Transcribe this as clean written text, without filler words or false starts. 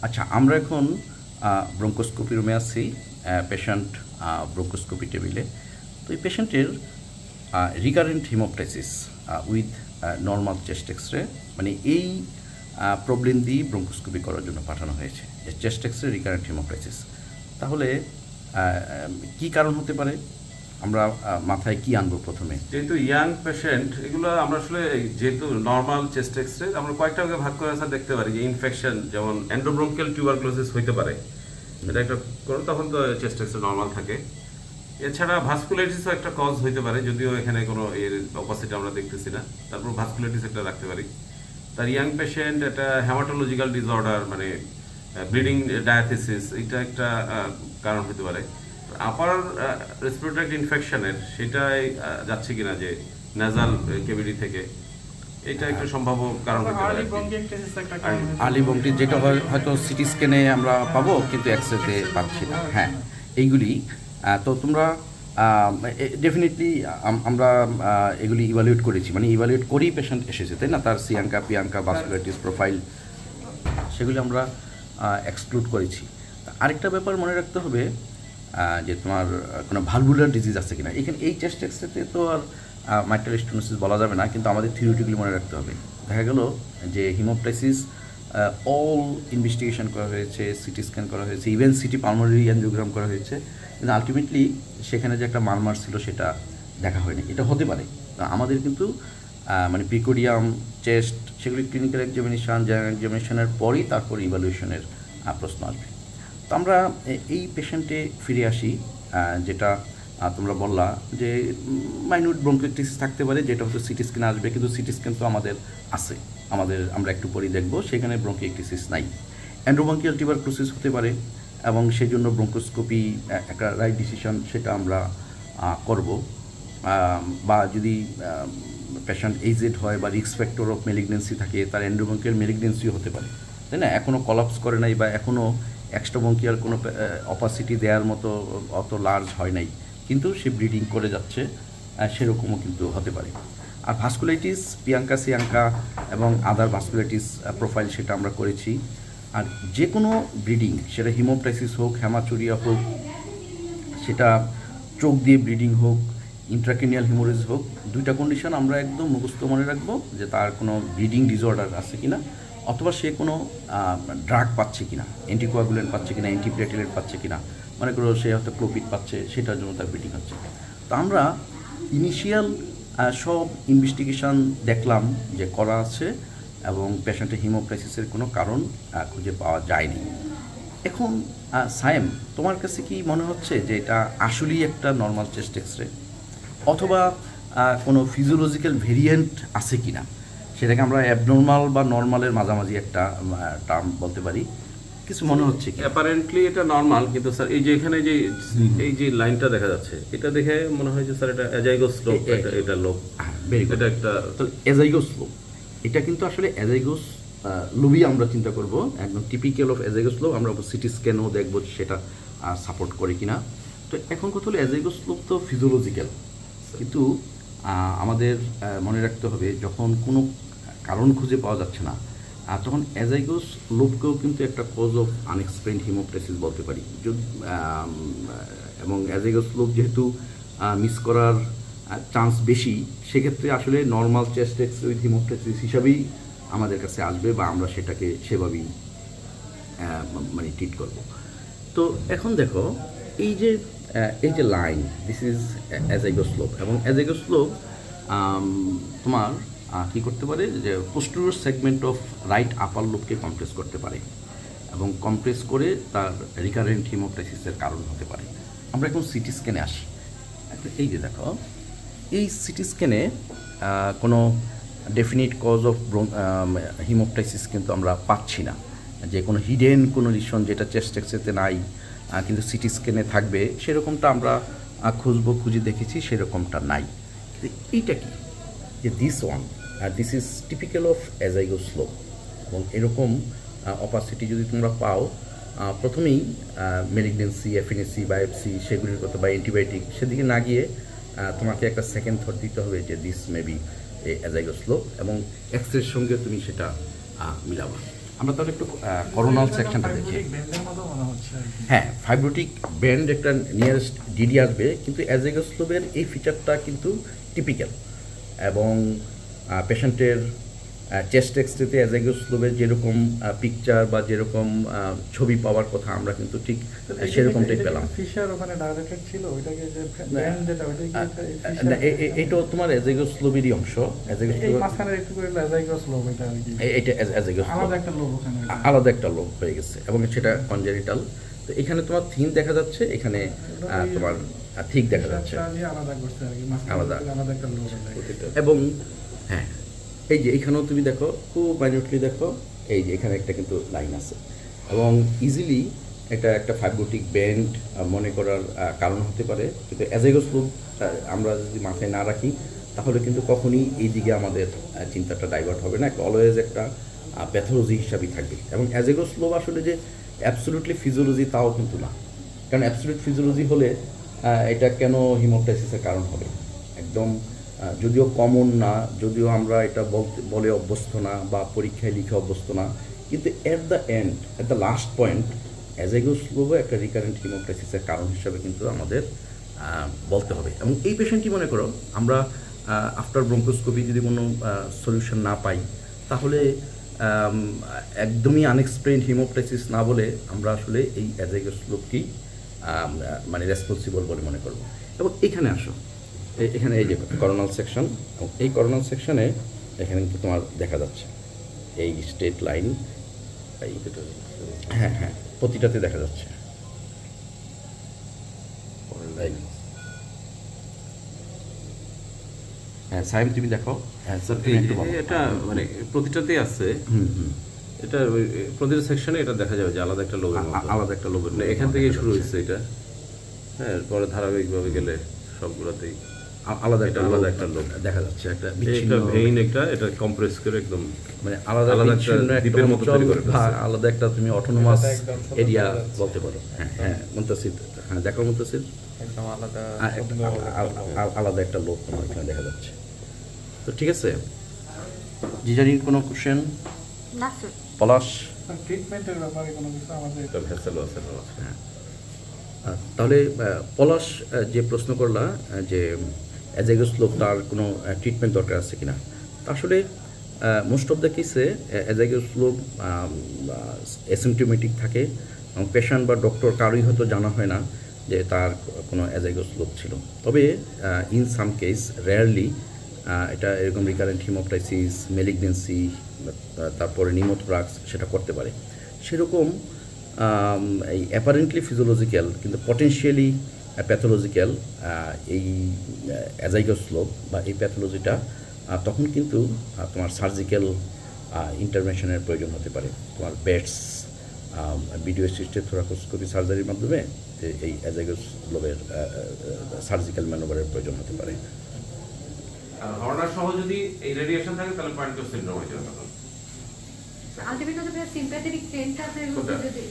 আচ্ছা, আমরা এখন ব্রঙ্কোস্কোপি রুমে আছি, পেশেন্ট ব্রঙ্কোস্কোপি টেবিলে। তো এই পেশেন্টের recurrent haemoptysis with normal chest X-ray, মানে এই প্রবলেম দিয়ে ব্রঙ্কোস্কোপি করার জন্য পাঠানো হয়েছে, যে চেস্ট এক্সরে রিকারেন্ট হিমোপ্টাইসিস। তাহলে কি কারণ হতে পারে, আমরা মাথায় কি আনবো প্রথমে? যেহেতু ইয়াং পেশেন্ট, এগুলো আমরা আসলে যেহেতু নর্মাল চেস্ট এক্সরে আমরা কয়েকটা ভাগে ভাগ করে দেখতে পারি যে ইনফেকশন, যেমন এন্ডোব্রঙ্কিয়াল টিউবারকুলোসিস হইতে পারে, এটা একটা করো, তখন তো চেস্ট এক্সরে নর্মাল থাকে। এছাড়া ভাস্কুলাইটিসও একটা কজ হইতে পারে, যদিও এখানে কোনো এর অপোজিট আমরা দেখতেছি না, তারপর ভাস্কুলাইটিস একটা রাখতে পারি। তার ইয়াং পেশেন্ট একটা হেমাটোলজিক্যাল ডিসঅর্ডার, মানে ব্লিডিং ডায়াথিসিস, এটা একটা কারণ হতে পারে। আপার রেসপিরেটরি ইনফেকশনের সেটাই যাচ্ছে কিনা, যে নাজাল কেভিটি থেকে, এটা একটা সম্ভাব্য কারণ হতে পারে। আর্লি ব্রঙ্কিটিস যেটা হয়তো সিটি স্ক্যানে আমরা পাবো, কিন্তু এক্সরেতে পাচ্ছি না। হ্যাঁ, এইগুলি তো তোমরা ডেফিনেটলি আমরা এগুলি ইভ্যালুয়েট করেছি, মানে ইভ্যালুয়েট করেই পেশেন্ট এসেছে, তাই না? তার সিয়াঙ্কা, পিয়াঙ্কা, ভাস্কুলাইটিস প্রোফাইল, সেগুলি আমরা এক্সক্লুড করেছি। আরেকটা ব্যাপার মনে রাখতে হবে, যে তোমার কোনো ভালভুলার ডিজিজ আছে কিনা। এখানে এই চেস্ট এক্সরেতে তো আর মাইট্রাল স্টেনোসিস বলা যাবে না, কিন্তু আমাদের থিওরিটিক্যালি মনে রাখতে হবে। দেখা গেল যে হিমোপ্টাইসিস অল ইনভেস্টিগেশন করা হয়েছে, সিটি স্ক্যান করা হয়েছে, ইভেন সিটি পালমোনারি অ্যাঞ্জিওগ্রাম করা হয়েছে, কিন্তু আলটিমেটলি সেখানে যে একটা মারমার ছিল সেটা দেখা হয়নি। এটা হতে পারে। আমাদের কিন্তু মানে পিকোডিয়াম, চেস্ট, সেগুলি ক্লিনিক্যাল এক্সামিনেশান, জেনারেল এক্সামিনেশনের পরই তারপর ইভ্যালুয়েশনের প্রশ্ন আসবে। তো আমরা এই পেশেন্টে ফিরে আসি, যেটা তোমরা বললা যে মাইনিউট ব্রঙ্কিটিস থাকতে পারে, যেটা হচ্ছে সিটি স্ক্যান আসবে, কিন্তু সিটি স্ক্যান তো আমাদের আছে, আমরা একটু পরেই দেখব, সেখানে ব্রঙ্কিটিস নাই। এন্ডোব্রঙ্কিয়াল টিউবারকুলোসিস হতে পারে, এবং সেই জন্য ব্রঙ্কোস্কোপি একটা রাইট ডিসিশন, সেটা আমরা করব। বা যদি পেশেন্ট এইজেড হয় বা রিস্ক ফ্যাক্টর অফ মেলিগনেন্সি থাকে, তার এন্ডোব্রঙ্কিয়াল মেলিগনেন্সিও হতে পারে, তাই না? এখনও কলাপস করে নাই, বা এখনও এক্সট্রাব্রঙ্কিয়াল কোনো অপাসিটি দেওয়ার মতো অত লার্জ হয় নাই, কিন্তু সে ব্লিডিং করে যাচ্ছে, সেরকমও কিন্তু হতে পারে। আর ভাস্কুলাইটিস, পিয়াঙ্কা, সিয়াঙ্কা এবং আদার ভাস্কুলাইটিস প্রোফাইল, সেটা আমরা করেছি। আর যে কোনো ব্লিডিং, সেটা হিমোপ্টাইসিস হোক, হেমাচুরিয়া হোক, সেটা চোখ দিয়ে ব্লিডিং হোক, ইন্ট্রাক্রেনিয়াল হিমোরেজ হোক, দুইটা কন্ডিশন আমরা একদম মুখস্থ মনে রাখবো, যে তার কোনো ব্লিডিং ডিসঅর্ডার আছে কিনা, অথবা সে কোনো ড্রাগ পাচ্ছে কিনা, অ্যান্টিকোয়াগুলেন্ট পাচ্ছে কিনা, অ্যান্টিপ্লেটেলেট পাচ্ছে কিনা, মনে করো সে হয়তো ক্লোপিড পাচ্ছে, সেটার জন্য তার ব্লিডিং হচ্ছে। তো আমরা ইনিশিয়াল সব ইনভেস্টিগেশন দেখলাম যে করা আছে, এবং পেশেন্টের হিমোপ্টাইসিসের কোনো কারণ খুঁজে পাওয়া যায়নি। এখন সায়েম, তোমার কাছে কি মনে হচ্ছে যে এটা আসলেই একটা নর্মাল চেস্ট এক্সরে, অথবা কোনো ফিজিওলজিক্যাল ভেরিয়েন্ট আছে কি না? সেটাকে আমরা অ্যাবনর্মাল বা নর্মালের মাঝামাঝি একটা টার্ম বলতে পারি, কিছু মনে হচ্ছে কি? অ্যাপারেন্টলি এটা নর্মাল, কিন্তু স্যার এই যে এখানে যে এই যে লাইনটা দেখা যাচ্ছে, এটা দেখে মনে হয় যে স্যার এটা অ্যাজাইগোস লোব, এটা লোব। Very good. এটা একটা অ্যাজাইগোস লোব, এটা কিন্তু আসলে অ্যাজাইগোস লোবই আমরা চিন্তা করব, একদম টিপিক্যাল অফ অ্যাজাইগোস লোব। আমরা সিটি স্ক্যানও দেখব সেটা সাপোর্ট করে কিনা। তো এখন কথা হলো, অ্যাজাইগোস লোব তো ফিজিওলজিক্যাল, কিন্তু আমাদের মনে রাখতে হবে, যখন কোনো কারণ খুঁজে পাওয়া যাচ্ছে না, তখন অ্যাজাইগোস লোবকেও কিন্তু একটা কজ অফ আনএক্সপ্লেইনড হিমোপ্টাইসিস বলতে পারি। এবং অ্যাজাইগোস লোব যেহেতু মিস করার চান্স বেশি, সেক্ষেত্রে আসলে নর্মাল চেস্ট এক্সরে উইথ হিমোপ্টাইসিস হিসাবেই আমাদের কাছে আসবে, বা আমরা সেটাকে সেভাবেই মানে ট্রিট করব। তো এখন দেখো, এই যে line, this is azygos lobe, এবং অ্যাজাইগোস লোব তোমার কী করতে পারে, যে posterior segment of right upper লোবকে কম্প্রেস করতে পারে, এবং কম্প্রেস করে তার রিকারেন্ট হিমোপ্টাইসিসের কারণ হতে পারে। আমরা এখন সিটি স্ক্যানে আসি। এই যে দেখো, এই সিটি স্ক্যানে কোনো ডেফিনিট কজ অফ হিমোপ্টাইসিস কিন্তু আমরা পাচ্ছি না, যে কোনো হিডেন কোনো লিশন যেটা চেস্ট এক্সরেতে নাই, কিন্তু সিটি স্ক্যানে থাকবে, সেরকমটা আমরা খুঁজে দেখেছি, সেরকমটা নাই। এইটা কি, যে দিস ওয়ান, আর this is typical of azygos lobe. এবং এরকম অপাসিটি যদি তোমরা পাও, প্রথমেই মেলিগনেন্সি, এফএনএসি, বায়োপসি, সেগুলির কথা, বা অ্যান্টিবায়োটিক, সেদিকে না গিয়ে তোমাকে একটা সেকেন্ড থট দিতে হবে যে this may be a azygos lobe, এবং এক্সরের সঙ্গে তুমি সেটা মিলাবা। আমরা তাহলে একটু করোনাল সেকশনটা দেখি। হ্যাঁ, ফাইব্রোটিক ব্যান্ড একটা নিয়ারেস্ট ডিডি আসবে, কিন্তু অ্যাজাইগাস লোবের এই ফিচারটা কিন্তু টিপিক্যাল, এবং পেশেন্টের চেস্ট এক্সরেতে অ্যাজাইগাস লোবের যেরকম পিকচার বা যেরকম ছবি পাওয়ার কথা আমরা কিন্তু ঠিক সেরকমটাই পেলাম। ফিশার ওখানে ডাইরেক্টেড ছিল, ওইটাকে যে ব্যান্ড যেটা ওইটা কি এইটা তোমার অ্যাজাইগাস লোবেরই অংশ। অ্যাজাইগাস এই মাঝখানে একটু করে অ্যাজাইগাস লোব, এটা আর কি এইটা অ্যাজাইগাস আলাদা একটা লোব ওখানে, আলাদা একটা লোব হয়ে গেছে, এবং সেটা কনজেনিটাল। তো এখানে তোমার থিন দেখা যাচ্ছে, এখানে তোমার ঠিক দেখা যাচ্ছে, আলাদা করছে আর কি, আলাদা আলাদা একটা লোব। এবং হ্যাঁ, এই যে এখানেও তুমি দেখো, খুব মাইনিউটলি দেখো, এই যে এখানে একটা কিন্তু লাইন আছে, এবং ইজিলি এটা একটা ফাইব্রোটিক ব্যান্ড মনে করার কারণ হতে পারে। কিন্তু অ্যাজাইগাস লোব আমরা যদি মাথায় না রাখি, তাহলে কিন্তু কখনই এই দিকে আমাদের চিন্তাটা ডাইভার্ট হবে না, একটা অলওয়েজ একটা প্যাথোলজি হিসাবেই থাকবে। এবং অ্যাজাইগাস লোব আসলে যে অ্যাবসোলিউটলি ফিজিওলজি তাও কিন্তু না, কারণ অ্যাবসোলিউট ফিজিওলজি হলে এটা কেন হিমোপ্টাইসিসের কারণ হবে, একদম যদিও কমন না, যদিও আমরা এটা বলে অভ্যস্ত না বা পরীক্ষায় লিখে অভ্যস্ত না, কিন্তু at the end, at the last point, azygos লোবও একটা রিকারেন্ট হিমোপ্টাইসিসের কারণ হিসাবে কিন্তু আমাদের বলতে হবে। এবং এই পেশেন্টটি মনে করো আমরা আফটার ব্রঙ্কোস্কোপি যদি কোনো সলিউশন না পাই, তাহলে একদমই আনএক্সপ্লেইনড হিমোপ্টাইসিস না বলে আমরা আসলে এই অ্যাজাইগাস লোবটি মানে রেসপন্সিবল বলে মনে করব। এবং এখানে আসো, এখানে এই যে করোনাল সেকশন, এবং এই করোনাল সেকশনে এখানে কিন্তু তোমার দেখা যাচ্ছে এই স্ট্রেট লাইন, এই হ্যাঁ হ্যাঁ প্রতিটাতে দেখা যাচ্ছে। হ্যাঁ সাইম তুমি দেখো, হ্যাঁ এটা মানে প্রতিটাতেই আছে, এটা প্রতিটা সেকশনে এটা দেখা যাবে যে আলাদা একটা লোবের মতো, আলাদা একটা লোবের, এখান থেকেই শুরু হচ্ছে এটা। হ্যাঁ, পরে ধারাবাহিকভাবে গেলে সবগুলোতেই আলাদা একটা লোব দেখা যাচ্ছে, একটা ভেইন, এটা কম্প্রেস করে একদম মানে আলাদা একটা দ্বীপের মতো তৈরি করে ফেলছে। আলাদা একটা তুমি অটোনোমাস এরিয়া বলতে পারো। হ্যাঁ হ্যাঁ মুনতাসির, হ্যাঁ দেখো মুনতাসির, একদম আলাদা আলাদা একটা লোক তোমার এখানে দেখা যাচ্ছে। তো ঠিক আছে, জিজারির কোনো কোশ্চেন? না স্যার। পলাশ, ট্রিটমেন্টের ব্যাপারে কোনো কিছু আমাদের একটা ভেসেলও আছে। হ্যাঁ, তাহলে পলাশ যে প্রশ্ন করলা যে অ্যাজাইগাস লোব তার কোনো ট্রিটমেন্ট দরকার আছে কিনা, আসলে মোস্ট অফ দ্য কেসে অ্যাজাইগাস লোব অ্যাসিমটোমেটিক থাকে, এবং পেশেন্ট বা ডক্টর কারোই হয়তো জানা হয় না যে তার কোনো অ্যাজাইগাস লোব ছিল। তবে ইন সাম কেস, রেয়ারলি এটা এরকম রিকারেন্ট হিমোপ্টাইসিস, মেলিগনেন্সি, তারপরে নিউমোথোরাক্স সেটা করতে পারে। সেরকম এই অ্যাপারেন্টলি ফিজিওলজিক্যাল কিন্তু পটেনশিয়ালি প্যাথোলজিক্যাল এই অ্যাজাইগাস লোব বা এই প্যাথোলজিটা তখন কিন্তু তোমার সার্জিক্যাল ইন্টারভেনশনের প্রয়োজন হতে পারে। তোমার বেডস, ভিডিও অ্যাসিস্টেড থোরাকোস্কোপি সার্জারির মাধ্যমে এই অ্যাজাইগাস লোবের সার্জিক্যাল ম্যানোভারের প্রয়োজন হতে পারে। আর হর্নার সহ যদি এই রেডিয়েশন থাকে তাহলে পয়েন্ট অফ সিনড্রোম হয়ে যাবে। আলটিমেটলি সিম্প্যাথেটিক পেইনটা আছে যদি